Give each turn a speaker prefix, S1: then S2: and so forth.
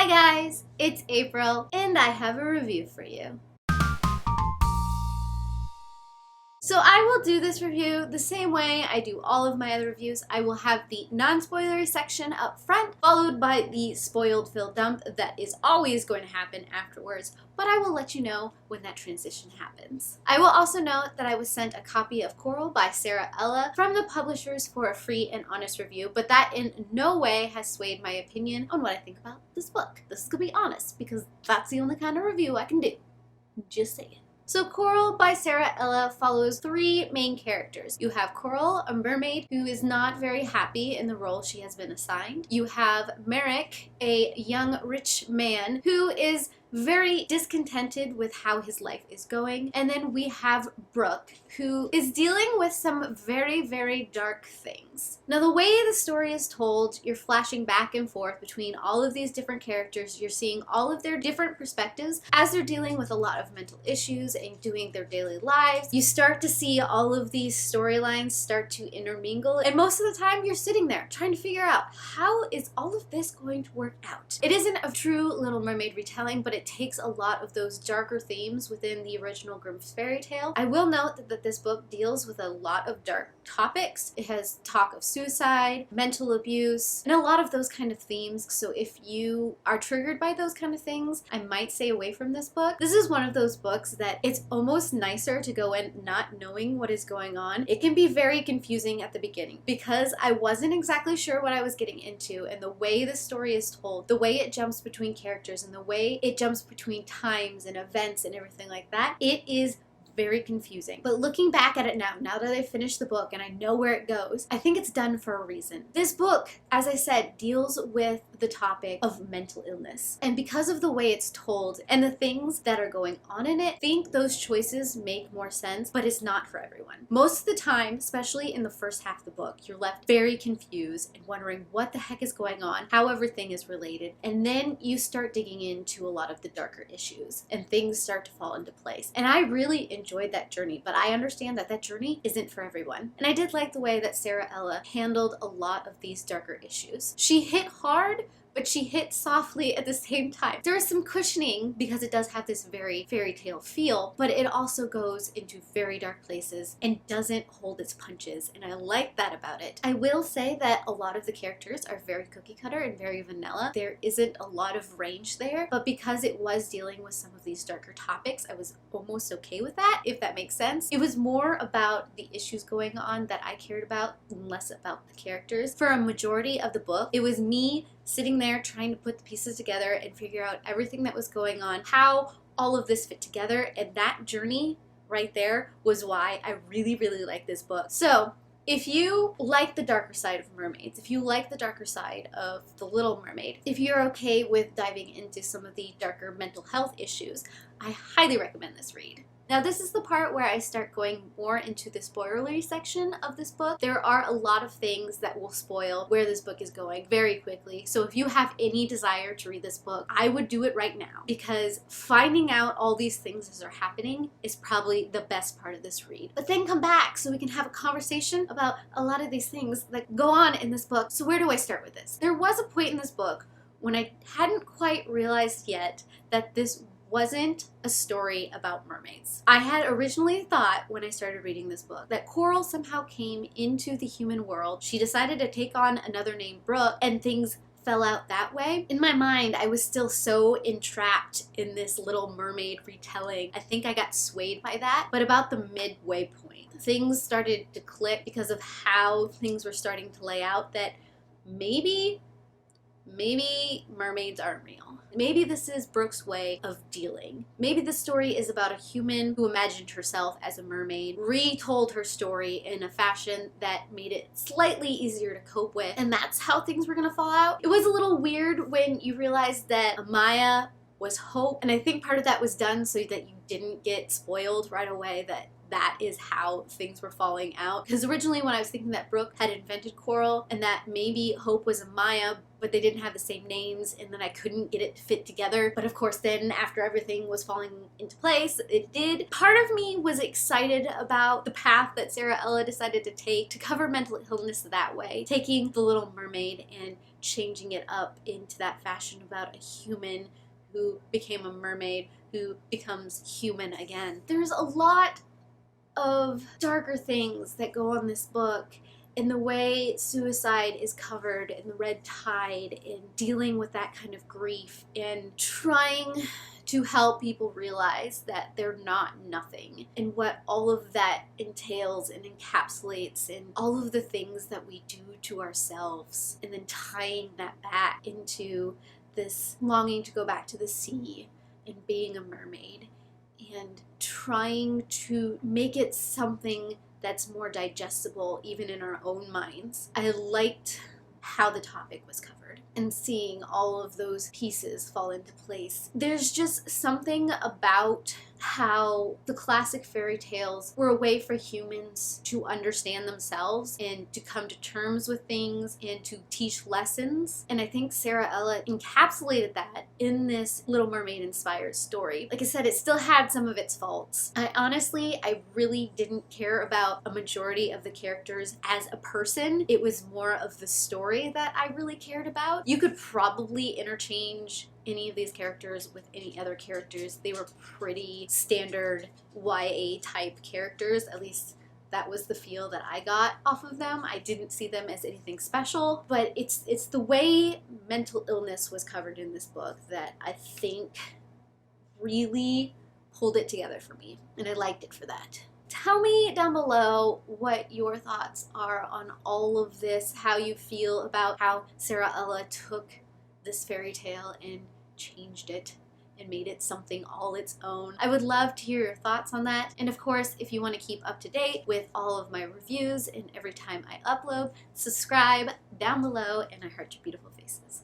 S1: Hi guys, it's April, and I have a review for you. So I will do this review the same way I do all of my other reviews. I will have the non-spoilery section up front, followed by the spoiled fill dump that is always going to happen afterwards, but I will let you know when that transition happens. I will also note that I was sent a copy of Coral by Sara from the publishers for a free and honest review, but that in no way has swayed my opinion on what I think about this book. This is going to be honest, because that's the only kind of review I can do. Just saying. So Coral by Sara follows three main characters. You have Coral, a mermaid who is not very happy in the role she has been assigned. You have Merrick, a young rich man who is very discontented with how his life is going. And then we have Brooke, who is dealing with some very, very dark things. Now, the way the story is told, you're flashing back and forth between all of these different characters. You're seeing all of their different perspectives as they're dealing with a lot of mental issues and doing their daily lives. You start to see all of these storylines start to intermingle, and most of the time you're sitting there trying to figure out, how is all of this going to work out? It isn't a true Little Mermaid retelling, but it takes a lot of those darker themes within the original Grimm's fairy tale. I will note that this book deals with a lot of dark topics. It has talk of suicide, mental abuse, and a lot of those kind of themes. So if you are triggered by those kind of things, I might stay away from this book. This is one of those books that it's almost nicer to go in not knowing what is going on. It can be very confusing at the beginning because I wasn't exactly sure what I was getting into, and the way the story is told, the way it jumps between characters, and the way it jumps between times and events and everything like that, it is very confusing. But looking back at it now that I've finished the book and I know where it goes, I think it's done for a reason. This book, as I said, deals with the topic of mental illness. And because of the way it's told and the things that are going on in it, I think those choices make more sense, but it's not for everyone. Most of the time, especially in the first half of the book, you're left very confused and wondering what the heck is going on, how everything is related, and then you start digging into a lot of the darker issues and things start to fall into place. And I really enjoyed that journey, but I understand that that journey isn't for everyone. And I did like the way that Sara handled a lot of these darker issues. She hit hard, but she hit softly at the same time. There is some cushioning because it does have this very fairy tale feel, but it also goes into very dark places and doesn't hold its punches, and I like that about it. I will say that a lot of the characters are very cookie cutter and very vanilla. There isn't a lot of range there, but because it was dealing with some of these darker topics, I was almost okay with that, if that makes sense. It was more about the issues going on that I cared about and less about the characters. For a majority of the book, it was me sitting there trying to put the pieces together and figure out everything that was going on, how all of this fit together, and that journey right there was why I really, really like this book. So if you like the darker side of mermaids, if you like the darker side of The Little Mermaid, if you're okay with diving into some of the darker mental health issues, I highly recommend this read. Now, this is the part where I start going more into the spoilery section of this book. There are a lot of things that will spoil where this book is going very quickly. So if you have any desire to read this book, I would do it right now, because finding out all these things as they're happening is probably the best part of this read. But then come back so we can have a conversation about a lot of these things that go on in this book. So where do I start with this? There was a point in this book when I hadn't quite realized yet that this wasn't a story about mermaids. I had originally thought when I started reading this book that Coral somehow came into the human world. She decided to take on another named Brooke, and things fell out that way. In my mind, I was still so entrapped in this Little Mermaid retelling. I think I got swayed by that. But about the midway point, things started to click because of how things were starting to lay out, that maybe mermaids aren't real. Maybe this is Brooke's way of dealing. Maybe the story is about a human who imagined herself as a mermaid, retold her story in a fashion that made it slightly easier to cope with, and that's how things were gonna fall out. It was a little weird when you realized that Amaya was Hope, and I think part of that was done so that you didn't get spoiled right away that is how things were falling out. Because originally when I was thinking that Brooke had invented Coral and that maybe Hope was Amaya, but but they didn't have the same names, and then I couldn't get it to fit together. But of course, then after everything was falling into place, it did. Part of me was excited about the path that Sara Ella decided to take to cover mental illness that way, taking The Little Mermaid and changing it up into that fashion about a human who became a mermaid, who becomes human again. There's a lot of darker things that go on this book, in the way suicide is covered in The Red Tide, in dealing with that kind of grief, and trying to help people realize that they're not nothing, and what all of that entails and encapsulates, and all of the things that we do to ourselves, and then tying that back into this longing to go back to the sea and being a mermaid, and trying to make it something that's more digestible even in our own minds. I liked how the topic was covered and seeing all of those pieces fall into place. There's just something about how the classic fairy tales were a way for humans to understand themselves and to come to terms with things and to teach lessons. And I think Sara Ella encapsulated that in this Little Mermaid inspired story. Like I said, it still had some of its faults. I really didn't care about a majority of the characters as a person. It was more of the story that I really cared about. You could probably interchange any of these characters with any other characters. They were pretty standard YA type characters, at least that was the feel that I got off of them. I didn't see them as anything special, but it's the way mental illness was covered in this book that I think really pulled it together for me, and I liked it for that. Tell me down below what your thoughts are on all of this, how you feel about how Sara Ella took this fairy tale and changed it and made it something all its own. I would love to hear your thoughts on that. And of course, if you want to keep up to date with all of my reviews and every time I upload, subscribe down below, and I heart your beautiful faces.